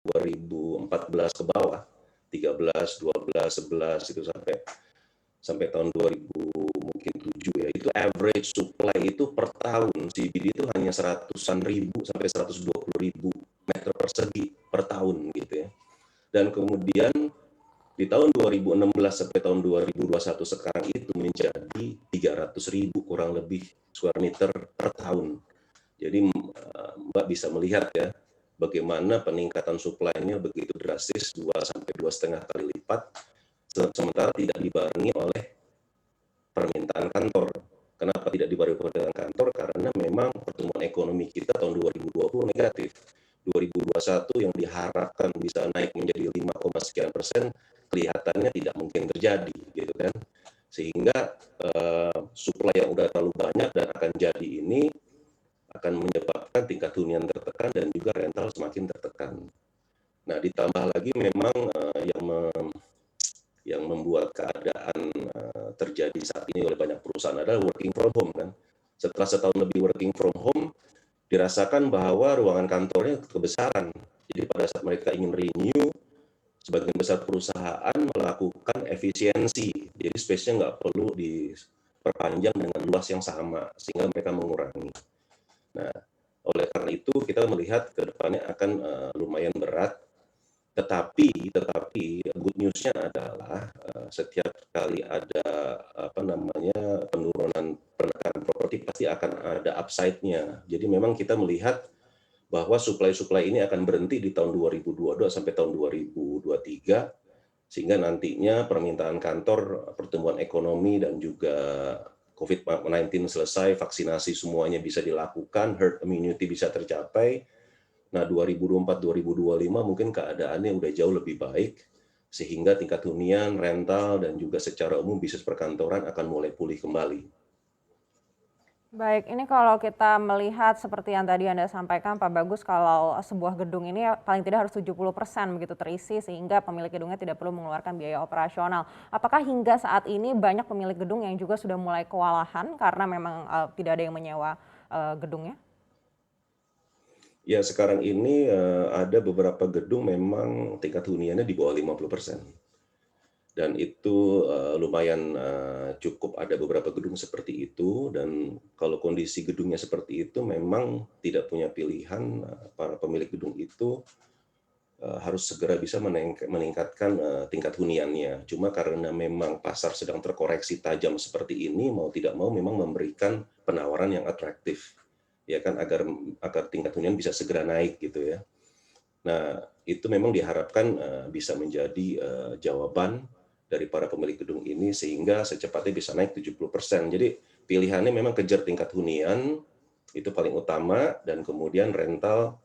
2014 ke bawah, 13, 12, 11 itu sampai tahun 2000 mungkin 7 ya, itu average supply itu per tahun CBD itu hanya seratusan ribu sampai 120.000 meter persegi per tahun gitu ya. Dan kemudian di tahun 2016 sampai tahun 2021 sekarang itu menjadi 300.000 kurang lebih square meter per tahun. Jadi Mbak bisa melihat ya bagaimana peningkatan supply-nya begitu drastis 2 sampai 2,5 kali lipat, sementara tidak dibarengi oleh permintaan kantor. Kenapa tidak dibarengi permintaan kantor? Karena memang pertumbuhan ekonomi kita tahun 2020 negatif. 2021 yang diharapkan bisa naik menjadi 5, sekian persen kelihatannya tidak mungkin terjadi gitu kan, sehingga supply yang udah terlalu banyak dan akan jadi ini akan menyebabkan tingkat hunian tertekan dan juga rental semakin tertekan. Nah, ditambah lagi memang yang membuat keadaan terjadi saat ini oleh banyak perusahaan adalah working from home kan. Setelah setahun lebih working from home, dirasakan bahwa ruangan kantornya kebesaran. Jadi pada saat mereka ingin renew, sebagian besar perusahaan melakukan efisiensi. Jadi space-nya nggak perlu diperpanjang dengan luas yang sama, sehingga mereka mengurangi. Nah, oleh karena itu kita melihat ke depannya akan lumayan berat. Tetapi good news-nya adalah setiap kali ada penurunan penekanan properti pasti akan ada upside-nya. Jadi memang kita melihat bahwa supply ini akan berhenti di tahun 2022 sampai tahun 2023, sehingga nantinya permintaan kantor, pertumbuhan ekonomi dan juga COVID-19 selesai, vaksinasi semuanya bisa dilakukan, herd immunity bisa tercapai. Nah, 2024-2025 mungkin keadaannya udah jauh lebih baik, sehingga tingkat hunian, rental, dan juga secara umum bisnis perkantoran akan mulai pulih kembali. Baik, ini kalau kita melihat seperti yang tadi Anda sampaikan Pak Bagus, kalau sebuah gedung ini paling tidak harus 70% begitu terisi sehingga pemilik gedungnya tidak perlu mengeluarkan biaya operasional. Apakah hingga saat ini banyak pemilik gedung yang juga sudah mulai kewalahan karena memang tidak ada yang menyewa gedungnya? Ya, sekarang ini ada beberapa gedung memang tingkat huniannya di bawah 50%. Dan itu lumayan cukup, ada beberapa gedung seperti itu, dan kalau kondisi gedungnya seperti itu memang tidak punya pilihan, para pemilik gedung itu harus segera bisa meningkatkan tingkat huniannya. Cuma karena memang pasar sedang terkoreksi tajam seperti ini, mau tidak mau memang memberikan penawaran yang atraktif, ya kan, agar tingkat hunian bisa segera naik gitu ya. Nah, itu memang diharapkan bisa menjadi jawaban dari para pemilik gedung ini sehingga secepatnya bisa naik 70%. Jadi pilihannya memang kejar tingkat hunian, itu paling utama, dan kemudian rental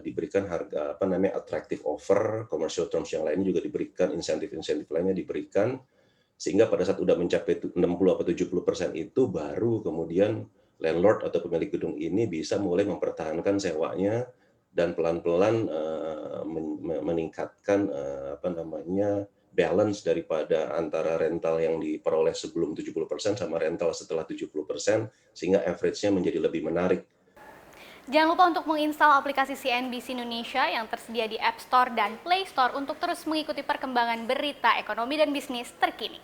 diberikan harga attractive offer, commercial terms yang lainnya juga diberikan, insentif-insentif lainnya diberikan, sehingga pada saat udah mencapai 60 atau 70% itu baru kemudian landlord atau pemilik gedung ini bisa mulai mempertahankan sewanya dan pelan-pelan meningkatkan balance daripada antara rental yang diperoleh sebelum 70% sama rental setelah 70%, sehingga average-nya menjadi lebih menarik. Jangan lupa untuk menginstal aplikasi CNBC Indonesia yang tersedia di App Store dan Play Store untuk terus mengikuti perkembangan berita ekonomi dan bisnis terkini.